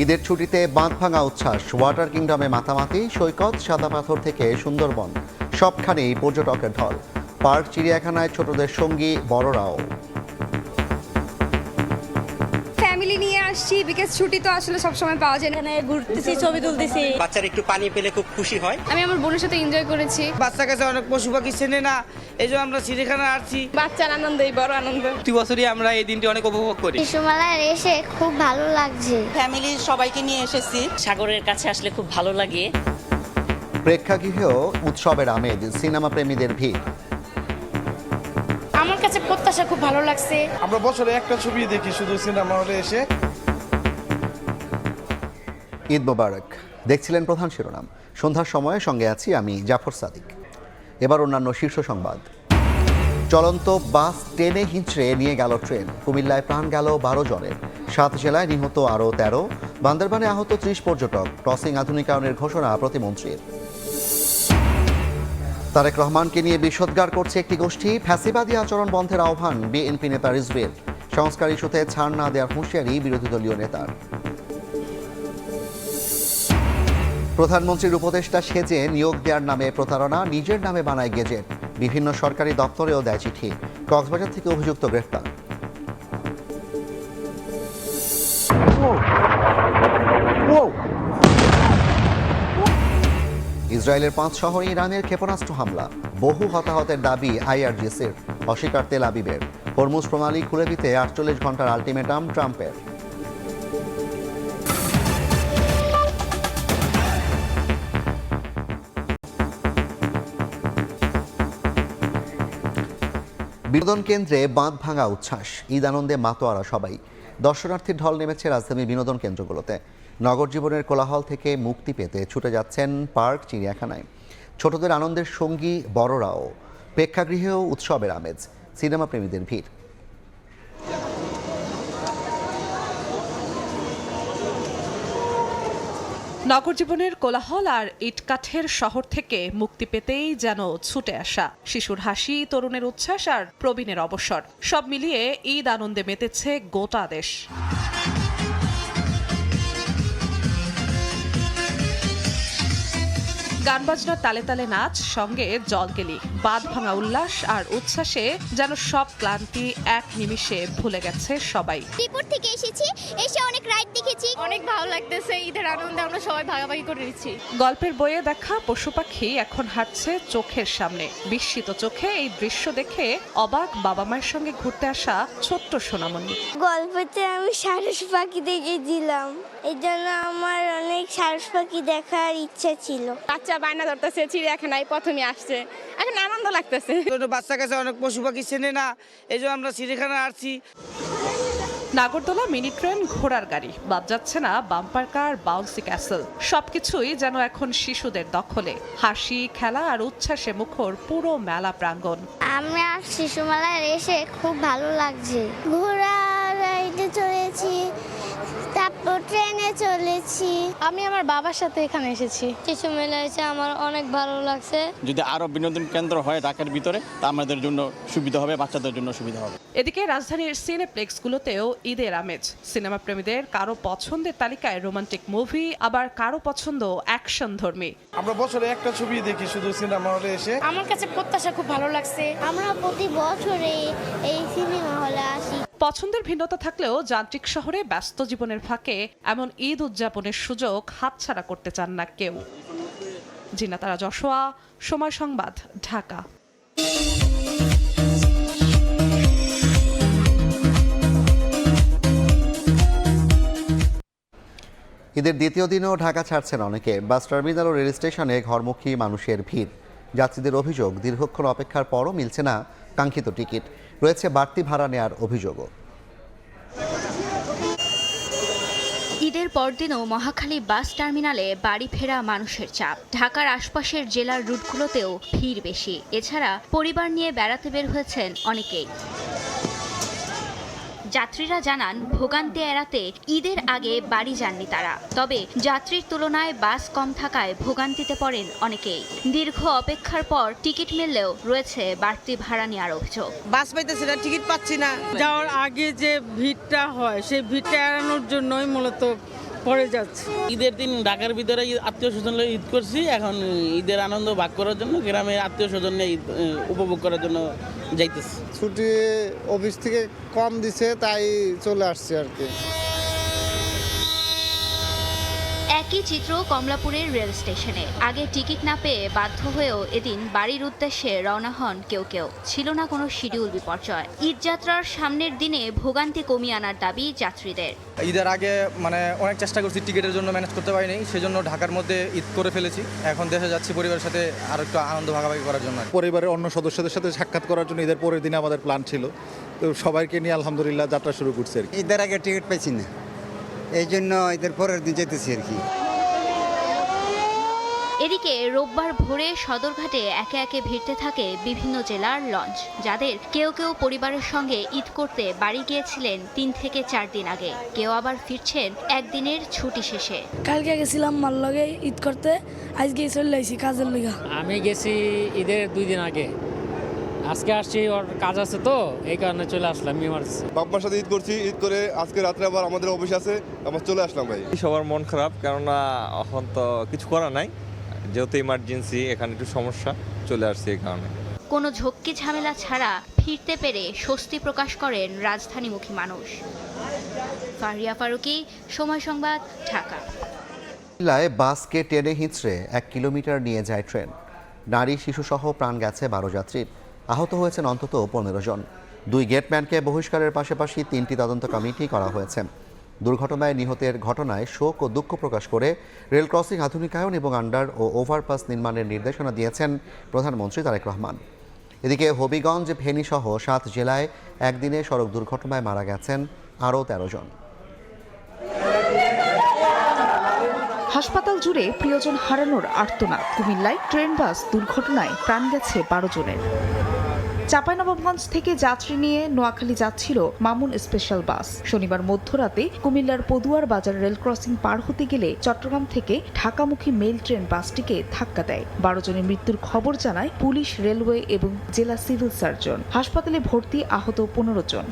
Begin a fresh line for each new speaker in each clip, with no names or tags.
ঈদের ছুটিতে বাঁধ ভাঙা উচ্ছ্বাস, ওয়াটার কিংডমে মাতামাতি, সৈকত, সাদা পাথর থেকে সুন্দরবন সবখানেই পর্যটকের ঢল। পার্ক, চিড়িয়াখানায় ছোটদের সঙ্গী বড়রাও।
ফ্যামিলি নিয়ে আসছি বিকজ ছুটি তো আসলে সবসময় পাওয়া যায় না।
এখানে ঘুরতেছি, ছবি তুলতেছি।
বাচ্চারা একটু পানি পেলে খুব খুশি হয়।
আমি আমার বোনের সাথে এনজয় করেছি।
বাচ্চা কাছে অনেক পশু পাখি চেনে না, এই জন্য আমরা চিড়িয়াখানা আসছি।
বাচ্চার আনন্দই বড় আনন্দ।
প্রতি বছরই আমরা এই দিনটি অনেক উপভোগ করি।
শিশুমেলায় এসে খুব ভালো লাগছে।
ফ্যামিলির সবাইকে নিয়ে এসেছি।
সাগরের কাছে আসলে খুব ভালো লাগে।
প্রেক্ষাগৃহেও উৎসবের আমেজ, সিনেমা প্রেমীদের ভিড়।
আমার কাছে প্রত্যাশা খুব ভালো লাগছে।
আমরা বছরে একটা ছবি দেখি শুধু সিনেমা হলে এসে।
ঈদ মোবারক। দেখছিলেন প্রধান শিরোনাম। সন্ধ্যার সময়ে সঙ্গে আছি আমি জাফর সাদিক। এবার অন্যান্য শীর্ষ সংবাদ। চলন্ত বাস টেনে হিঁচড়ে নিয়ে গেল ট্রেন। কুমিল্লায় প্রাণ গেল 12 জনের, 7 জেলায় নিহত আরও 13। বান্দরবানে আহত 30 পর্যটক। ক্রসিং আধুনিকায়নের ঘোষণা প্রতিমন্ত্রীর। তারেক রহমানকে নিয়ে বিষোদ্গার করছে একটি গোষ্ঠী। ফ্যাসিবাদী আচরণ বন্ধের আহ্বান বিএনপি নেতা রিজভীর। সংস্কার ইস্যুতে ছাড় না দেওয়ার হুঁশিয়ারি বিরোধী দলীয় নেতার। প্রধানমন্ত্রীর উপদেষ্টা সেজে নিয়োগ দেওয়ার নামে প্রতারণা, নিজের নামে বানায় গেজেট। বিভিন্ন সরকারি দপ্তরেও দেয় চিঠি। কক্সবাজার থেকে অভিযুক্ত গ্রেফতার। ইসরায়েলের 5 শহরে ইরানের ক্ষেপণাস্ত্র হামলা, বহু হতাহতের দাবি আইআরজিসির। অস্বীকার তেল আবিবের। হরমুজ প্রণালী খুলে দিতে 48 ঘন্টার আলটিমেটাম ট্রাম্পের। বিনোদন কেন্দ্রে বাঁধ ভাঙা উচ্ছ্বাস, ঈদ আনন্দে মাতোয়ারা সবাই। দর্শনার্থীর ঢল নেমেছে রাজধানীর বিনোদন কেন্দ্রগুলোতে। নগর জীবনের কোলাহল থেকে মুক্তি পেতে ছুটে যাচ্ছেন পার্ক, চিড়িয়াখানায়। ছোটদের আনন্দের সঙ্গী বড়রাও। প্রেক্ষাগৃহেও উৎসবের আমেজ, সিনেমা প্রেমীদের ভিড়।
নগর জীবনের কোলাহল আর ইটকাঠের শহর থেকে মুক্তি পেতেই যেন ছুটে আসা শিশুর হাসি, তরুণের উচ্ছ্বাস আর প্রবীণের অবসর, সব মিলিয়ে ঈদ আনন্দে মেতেছে গোটা দেশ। গান বাজনার তালে তালে নাচ, সঙ্গে জলকেলি, বাঁধ ভাঙা উল্লাস আর উচ্ছ্বাসে যেন সব ক্লান্তি এক নিমিষে ভুলে গেছে সবাই।
ত্রিপুর থেকে এসেছি, এসে অনেক রাইড দেখেছি।
অনেক ভালো লাগতেছে। ঈদের আনন্দে আমরা সবাই ভাগাভাগি করে নিচ্ছি।
গল্পের বইয়ে দেখা পশু পাখি এখন হাঁটছে চোখের সামনে। বিস্মিত চোখে এই দৃশ্য দেখে অবাক বাবা মায়ের সঙ্গে ঘুরতে আসা ছোট্ট সোনামণি।
গল্পতে আমি সারস পাখি দেখেছিলাম, এই জন্য আমার অনেক সারস পাখি দেখার ইচ্ছা ছিল।
বাচ্চা বায়না ধরতেছে, চিড়িয়াখানায় প্রথমে আসছে, এখন আনন্দ লাগতেছে।
বাচ্চা কাছে অনেক পশু পাখি চেনে না, এই জন্য আমরা চিড়িয়াখানা আসছি।
নাগরদোলা, মিনি ট্রেন, ঘোড়ার গাড়ি, বাদ যাচ্ছে না বাম্পার কার, বাউন্সি ক্যাসেল। সবকিছুই যেন এখন শিশুদের দখলে। হাসি, খেলা আর উচ্ছ্বাসে মুখর পুরো মেলা প্রাঙ্গণ।
আমরা শিশুমেলায় এসে খুব ভালো লাগছে। ঘোড়া রাইডে চলেছি, তারপর ট্রেনে চলেছি।
আমি আমার বাবার সাথে এখানে এসেছি।
শিশু মেলায় এসে আমার অনেক ভালো লাগছে।
যদি আরো বিনোদন কেন্দ্র হয় ঢাকার ভিতরে, তা আমাদের জন্য সুবিধা হবে, বাচ্চাদের জন্য সুবিধা হবে।
এদিকে রাজধানীর সিনেপ্লেক্সগুলোতেও ঈদের আমেজ। সিনেমা প্রেমীদের কারো পছন্দের তালিকায় রোমান্টিক মুভি, আবার কারো পছন্দ অ্যাকশন ধর্মী।
আমরা বছরে একটা ছবি দেখি শুধু সিনেমা হলে এসে।
আমার কাছে প্রত্যাশা খুব ভালো লাগছে।
আমরা প্রতি বছরে এই সিনেমা হলে আসি।
পছন্দের ভিন্নতা থাকলেও যান্ত্রিক শহরে ব্যস্ত জীবনের ফাঁকে এমন ঈদ উদযাপনের সুযোগ হাতছাড়া করতে চান না কেউ। জিনাতারা যশোয়া, সময় সংবাদ, ঢাকা।
ঈদের দ্বিতীয় দিনেও ঢাকা ছাড়ছেন অনেকে। বাস টার্মিনাল ও রেল স্টেশনে ঘরমুখী মানুষের ভিড়। যাত্রীদের অভিযোগ, দীর্ঘক্ষণ অপেক্ষার পরও মিলছে না কাঙ্ক্ষিত টিকিট। রয়েছে বাড়তি ভাড়া নেওয়ার অভিযোগও।
ঈদের পরদিনও মহাখালী বাস টার্মিনালে বাড়ি ফেরা মানুষের চাপ। ঢাকার আশপাশের জেলার রুটগুলোতেও ভিড় বেশি। এছাড়া পরিবার নিয়ে বেড়াতে বের হয়েছেন অনেকেই। যাত্রীরা জানান, ভোগান্তি এড়াতে ঈদের আগে বাড়ি যাননি তারা। তবে যাত্রীর তুলনায় বাস কম থাকায় ভোগান্তিতে পড়েন অনেকেই। দীর্ঘ অপেক্ষার পর টিকিট মিললেও রয়েছে বাড়তি ভাড়া নেওয়ার অভিযোগ।
বাস পাইতেছি না, টিকিট পাচ্ছি না। যাওয়ার আগে যে ভিড়টা হয়, সেই ভিড়টা এড়ানোর জন্যই মূলত পরে যাচ্ছি। ঈদের দিন ঢাকার ভিতরে আত্মীয় স্বজন ঈদ করছি, এখন ঈদের আনন্দ ভাগ করার জন্য গ্রামে আত্মীয় স্বজন উপভোগ করার জন্য যাইতেছি।
ছুটি অফিস থেকে কম দিছে, তাই চলে আসছি আর কি।
একই চিত্র কমলাপুরের রেল স্টেশনে। আগে টিকিট না পেয়ে বাধ্য হয়েও এদিন বাড়ির উদ্দেশ্যে রওনা হন কেউ কেউ। ছিল না কোনো শিডিউল বিপর্যয়। ঈদযাত্রার সামনের দিনে ভোগান্তি কমিয়ে আনার দাবি যাত্রীদের।
ঈদের আগে অনেক চেষ্টা করছি, টিকিটের জন্য ম্যানেজ করতে পারিনি, সেজন্য ঢাকার মধ্যে ঈদ করে ফেলেছি। এখন দেশে যাচ্ছি পরিবারের সাথে আর একটু আনন্দ ভাগাভাগি করার জন্য।
পরিবারের অন্য সদস্যদের সাথে সাক্ষাৎ করার জন্য ঈদের পরের দিনে আমাদের প্ল্যান ছিল, তো সবাইকে নিয়ে আলহামদুলিল্লাহ যাত্রা শুরু করছি আর কি।
ঈদের আগে টিকিট পাইছি না, এই জন্য ঈদের পরের দিন যেতেছি আর কি।
এদিকে রোববার ভোরে সদরঘাটে একে একে ভিড়তে থাকে বিভিন্ন জেলার লঞ্চ, যাদের কেউ কেউ পরিবারের সঙ্গে ঈদ করতে বাড়ি গিয়েছিলেন 3 থেকে 4 দিন আগে। কেউ আবার ফিরছেন একদিনের ছুটি শেষে।
কালকে গেছিলাম মার লগে ঈদ করতে, আজকে চলে আইছি কাজের লিগা।
আমি গেছি ঈদের 2 দিন আগে, আজকে আসছি, ওর কাজ আছে তো এই কারণে চলে আসলাম।
বাবার সাথে ঈদ করছি, ঈদ করে আজকে রাত্রে আবার আমাদের অফিস আছে, আবার চলে আসলাম ভাই।
সবার মন খারাপ, কেননা এখন তো কিছু করা নাই, যেহেতু ইমার্জেন্সি, এখানে একটু সমস্যা, চলে আসছে এই কারণে।
কোনো ঝক্কি ঝামেলা ছাড়া ফিরতে পেরে স্বস্তি প্রকাশ করেন রাজধানীমুখী মানুষ। ফারিয়া ফারুকি, সময় সংবাদ, ঢাকা।
কুমিল্লায় বাসকে টেনে হিঁচড়ে 1 কিলোমিটার নিয়ে যায় ট্রেন। নারী শিশুসহ প্রাণ গেছে 12 যাত্রীর। আহত হয়েছেন অন্তত 15 জন। 2 গেটম্যানকে বহিষ্কারের পাশাপাশি 3টি তদন্ত কমিটি করা হয়েছে। দুর্ঘটনায় নিহতের ঘটনায় শোক ও দুঃখ প্রকাশ করে রেল ক্রসিং আধুনিকায়ন এবং আন্ডার ও ওভারপাস নির্মাণের নির্দেশনা দিয়েছেন প্রধানমন্ত্রী তারেক রহমান। এদিকে হবিগঞ্জ, ফেনীসহ 7 জেলায় একদিনে সড়ক দুর্ঘটনায় মারা গেছেন আরও 13 জন।
হাসপাতাল জুড়ে প্রিয়জন হারানোর আর্তনাদ। কুমিল্লায় ট্রেন বাস দুর্ঘটনায় প্রাণ গেছে 12 জনের। চাঁপাইনবাবগঞ্জ থেকে যাত্রী নিয়ে নোয়াখালী যাচ্ছিল মামুন স্পেশাল বাস। শনিবার মধ্যরাতে কুমিল্লার পদুয়ার বাজার রেল ক্রসিং পার হতে গেলে চট্টগ্রাম থেকে ঢাকামুখী মেল ট্রেন বাসটিকে ধাক্কা দেয়। 12 জনের মৃত্যুর খবর জানায় পুলিশ, রেলওয়ে এবং জেলা সিভিল সার্জন। হাসপাতালে ভর্তি আহত 15 জন।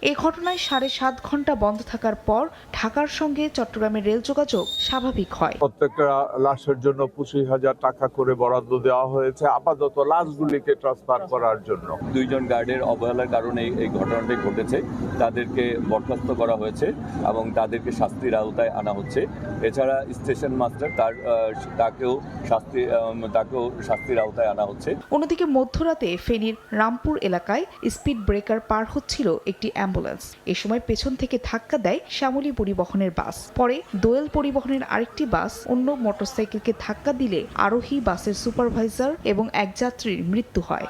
এই ঘটনায় 7.5 ঘন্টা বন্ধ থাকার পর ঢাকার সঙ্গে চট্টগ্রামের রেল যোগাযোগ স্বাভাবিক হয়।
প্রত্যেকটা লাশের জন্য 25,000 টাকা করে বরাদ্দ দেওয়া হয়েছে, আপাতত লাশগুলিকে ট্রান্সফার করার জন্য।
2 জন গার্ডের অবহেলার কারণে এই ঘটনাটি ঘটেছে, তাদেরকে বরখাস্ত করা হয়েছে এবং তাদেরকে শাস্তির আওতায় আনা হচ্ছে। এছাড়া স্টেশন মাস্টার তাকেও শাস্তির আওতায় আনা হচ্ছে।
অন্যদিকে মধ্যরাতে ফেনীর রামপুর এলাকায় স্পিড ব্রেকার পার হচ্ছিল একটি অ্যাম্বুলেন্স। এ সময় পেছন থেকে ধাক্কা দেয় শ্যামলী পরিবহনের বাস। পরে দোয়েল পরিবহনের আরেকটি বাস অন্য মোটরসাইকেলকে ধাক্কা দিলে আরোহী বাসের সুপারভাইজার এবং 1 যাত্রীর মৃত্যু হয়।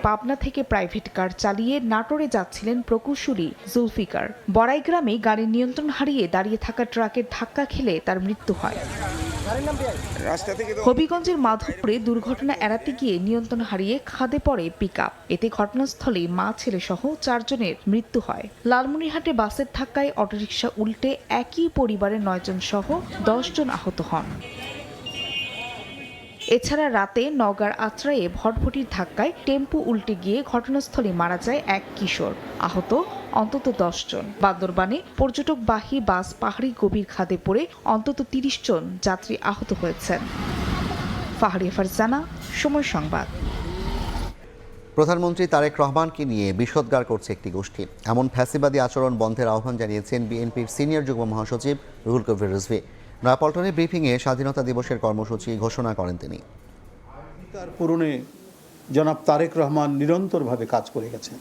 পাবনা থেকে প্রাইভেট কার চালিয়ে নাটোরে যাচ্ছিলেন প্রকৌশলী জুলফিকার। বড়াই গ্রামে গাড়ির নিয়ন্ত্রণ হারিয়ে দাঁড়িয়ে থাকা ট্রাকের ধাক্কা খেলে তার মৃত্যু হয়। হবিগঞ্জের মাধবপুরে দুর্ঘটনা এড়াতে গিয়ে নিয়ন্ত্রণ হারিয়ে খাদে পড়ে পিকআপ। এতে ঘটনাস্থলে মা, ছেলে সহ 4 জনের মৃত্যু হয়। লালমনিরহাটে বাসের ধাক্কায় অটোরিকশা উল্টে একই পরিবারের 9 জন সহ 10 জন আহত হন। এছাড়া রাতে নওগাঁর আত্রায়ে ভটভটির ধাক্কায় টেম্পো উল্টে গিয়ে ঘটনাস্থলে মারা যায় 1 কিশোর। আহত অন্তত 10 জন। বান্দরবানে পর্যটকবাহী বাস পাহাড়ি গভীর খাদে পড়ে অন্তত 30 জন যাত্রী আহত হয়েছেন। ফাহরিয়া ফারজানা, সময় সংবাদ।
প্রধানমন্ত্রী তারেক রহমানকে নিয়ে বিষোদ্গার করছে একটি গোষ্ঠী। এমন ফ্যাসিবাদী আচরণ বন্ধের আহ্বান জানিয়েছেন বিএনপির সিনিয়র যুগ্ম মহাসচিব রুহুল কবির রিজভী। নয়াপল্টনে ব্রিফিংয়ে স্বাধীনতা দিবসের কর্মসূচি ঘোষণা করেন তিনি।
তার পূরণে জনাব তারেক রহমান নিরন্তরভাবে কাজ করে গেছেন।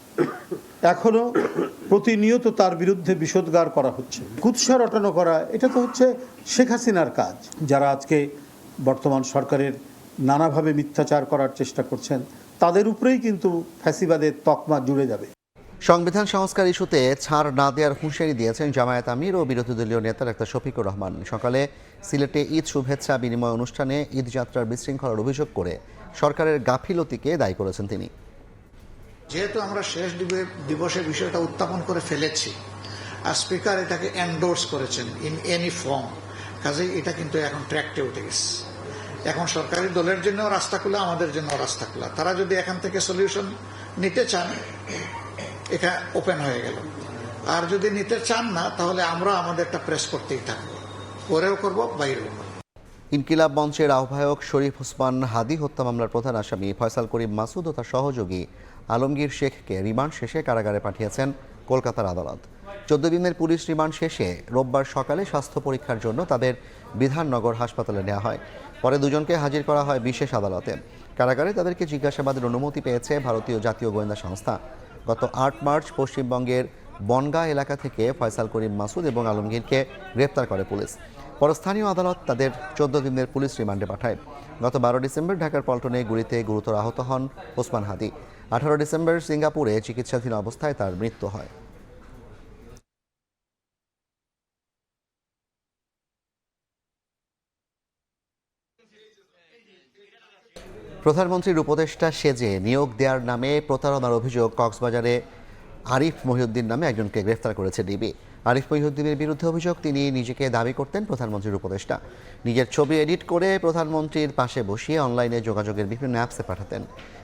এখনো প্রতিনিয়ত তার বিরুদ্ধে বিষোদ্গার করা হচ্ছে, কুৎসা রটানো করা। এটা তো হচ্ছে শেখ হাসিনার কাজ। যারা আজকে বর্তমান সরকারের নানাভাবে মিথ্যাচার করার চেষ্টা করছেন, তাদের উপরেই কিন্তু ফ্যাসিবাদের তকমা জুড়ে যাবে।
সংবিধান সংস্কার ইস্যুতে ছাড় না দেওয়ার হুঁশিয়ারি দিয়েছেন জামায়াত আমির ও বিরোধী দলীয় নেতা ডাক্তার শফিকুর রহমান। সকালে সিলেটে ঈদ শুভেচ্ছা বিনিময় অনুষ্ঠানে ঈদ যাত্রার বিশৃঙ্খলার অভিযোগ করে সরকারের গাফিলতিকে দায়ী করেছেন তিনি।
যেহেতু আমরা শেষ দিবসে বিষয়টা উত্থাপন করে ফেলেছি আর স্পিকার এটাকে এন্ডোর্স করেছেন ইন এনি ফর্ম, কাজেই এটা কিন্তু এখন ট্র্যাকটে উঠে গেছে। এখন সরকারি দলের জন্য রাস্তা খোলা, আমাদের জন্য রাস্তা খোলা। তারা যদি এখান থেকে সলিউশন নিতে চান এটা ওপেন হয়ে গেল। আর যদি নিতে চান না, তাহলে আমরা আমাদেরটা প্রেস করতেই থাকবো, পরেও করবো, বাইরেও করবো।
ইনকিলাব মঞ্চের আহ্বায়ক শরীফ ওসমান হাদি হত্যা মামলার প্রধান আসামি ফয়সাল করিম মাসুদ ও তার সহযোগী আলমগীর শেখকে রিমান্ড শেষে কারাগারে পাঠিয়েছেন কলকাতার আদালত। 14 দিনের পুলিশ রিমান্ড শেষে রোববার সকালে স্বাস্থ্য পরীক্ষার জন্য তাদের বিধাননগর হাসপাতালে নেওয়া হয়। পরে দুজনকে হাজির করা হয় বিশেষ আদালতে। কারাগারে তাদেরকে জিজ্ঞাসাবাদের অনুমতি পেয়েছে ভারতীয় জাতীয় গোয়েন্দা সংস্থা। গত 8 মার্চ পশ্চিমবঙ্গের বনগাঁ এলাকা থেকে ফয়সাল করিম মাসুদ এবং আলমগীরকে গ্রেপ্তার করে পুলিশ। পরে স্থানীয় আদালত তাদের 14 দিনের পুলিশ রিমান্ডে পাঠায়। গত 12 ডিসেম্বর ঢাকার পল্টনে গুলিতে গুরুতর আহত হন ওসমান হাদি। 18 ডিসেম্বর সিঙ্গাপুরে চিকিৎসাধীন অবস্থায় তার মৃত্যু হয়। প্রধানমন্ত্রীর উপদেষ্টা সেজে নিয়োগ দেওয়ার নামে প্রতারণার অভিযোগ কক্সবাজারে আরিফ মহিউদ্দিন নামে একজনকে গ্রেফতার করেছে ডিবি। আরিফ মহিউদ্দিনের বিরুদ্ধে অভিযোগ, তিনি নিজেকে দাবি করতেন প্রধানমন্ত্রীর উপদেষ্টা। নিজের ছবি এডিট করে প্রধানমন্ত্রীর পাশে বসিয়ে অনলাইনে যোগাযোগের বিভিন্ন অ্যাপসে পাঠাতেন।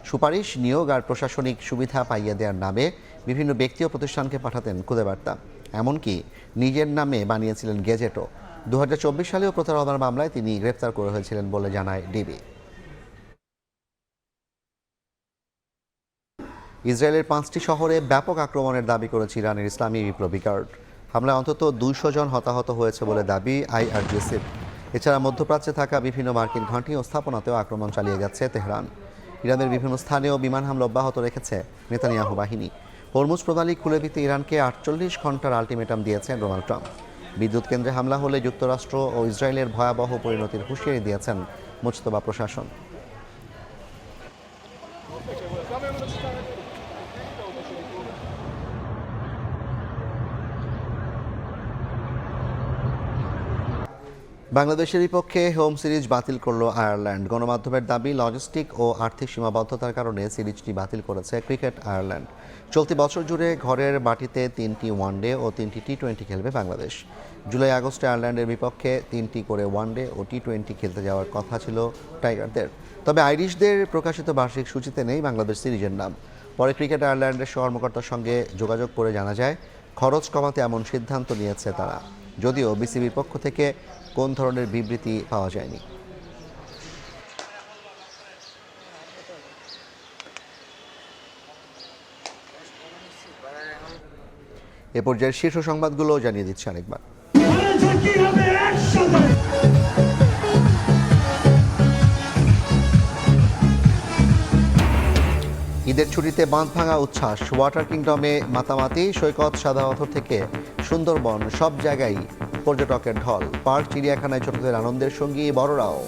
সুপারিশ, নিয়োগ আর প্রশাসনিক সুবিধা পাইয়ে দেওয়ার নামে বিভিন্ন ব্যক্তি ও প্রতিষ্ঠানকে পাঠাতেন খুদে বার্তা। এমনকি নিজের নামে বানিয়েছিলেন গেজেটও। 2024 সালেও প্রতারণার মামলায় তিনি গ্রেফতার করা হয়েছিলেন বলে জানায় ডিবি। ইসরায়েলের 5টি শহরে ব্যাপক আক্রমণের দাবি করেছে ইরানের ইসলামী বিপ্লবী গার্ড। হামলায় অন্তত 200 জন হতাহত হয়েছে বলে দাবি IRGC-র। এছাড়া মধ্যপ্রাচ্যে থাকা বিভিন্ন মার্কিন ঘাঁটি ও স্থাপনাতেও আক্রমণ চালিয়ে যাচ্ছে তেহরান। ইরানের বিভিন্ন স্থানেও বিমান হামলা অব্যাহত রেখেছে নেতানিয়াহু বাহিনী। হরমুজ প্রণালী খুলে দিতে ইরানকে 48 ঘন্টার আলটিমেটাম দিয়েছেন ডোনাল্ড ট্রাম্প। বিদ্যুৎ কেন্দ্রে হামলা হলে যুক্তরাষ্ট্র ও ইসরায়েলের ভয়াবহ পরিণতির হুঁশিয়ারি দিয়েছেন মুজতবা প্রশাসন। বাংলাদেশের বিপক্ষে হোম সিরিজ বাতিল করল আয়ারল্যান্ড। গণমাধ্যমের দাবি, লজিস্টিক ও আর্থিক সীমাবদ্ধতার কারণে সিরিজটি বাতিল করেছে ক্রিকেট আয়ারল্যান্ড। চলতি বছর জুড়ে ঘরের মাটিতে 3টি ওয়ানডে ও 3টি টি-20 খেলবে বাংলাদেশ। জুলাই আগস্টে আয়ারল্যান্ডের বিপক্ষে 3টি করে ওয়ানডে ও টি-20 খেলতে যাওয়ার কথা ছিল টাইগারদের। তবে আইরিশদের প্রকাশিত বার্ষিক সূচিতে নেই বাংলাদেশ সিরিজের নাম। পরে ক্রিকেট আয়ারল্যান্ডের কর্মকর্তার সঙ্গে যোগাযোগ করে জানা যায়, খরচ কমাতে এমন সিদ্ধান্ত নিয়েছে তারা। যদিও বিসিবির পক্ষ থেকে কোন ধরনের বিবৃতি পাওয়া যায়নি। এ পর্যায়ের শীর্ষ সংবাদগুলো জানিয়ে দিচ্ছে আরেকবার। ঈদের ছুটিতে বাঁধ ভাঙা উচ্ছ্বাস, ওয়াটার কিংডমে মাতামাতি, সৈকত, সাদা পাথর থেকে সুন্দরবন, সব জায়গায় পর্যটকের ঢল। পার্ক, চিড়িয়াখানায় ছোটদের আনন্দের সঙ্গী বড়রাও।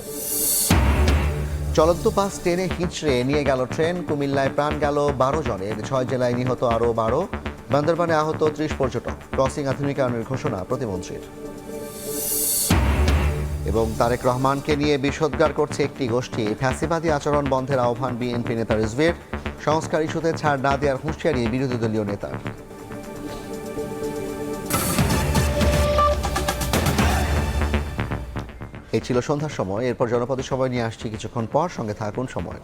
চলন্ত বাস টেনে হিঁচড়ে নিয়ে গেল ট্রেন। কুমিল্লায় প্রাণ গেল 12 জনের, 6 জেলায় নিহত আরও 12। বান্দরবানে আহত 30 পর্যটক। ক্রসিং আধুনিকায়নের ঘোষণা প্রতিমন্ত্রীর। এবং তারেক রহমানকে নিয়ে বিষোদ্গার করছে একটি গোষ্ঠী। ফ্যাসিবাদী আচরণ বন্ধের আহ্বান বিএনপি নেতা রিজভীর। সংস্কার ইস্যুতে ছাড় না দেওয়ার হুঁশিয়ারি বিরোধী দলীয় নেতার। এই ছিল সন্ধ্যার সময়। এরপর জনপদের সময় নিয়ে আসছি কিছুক্ষণ পর। সঙ্গে থাকুন সময়।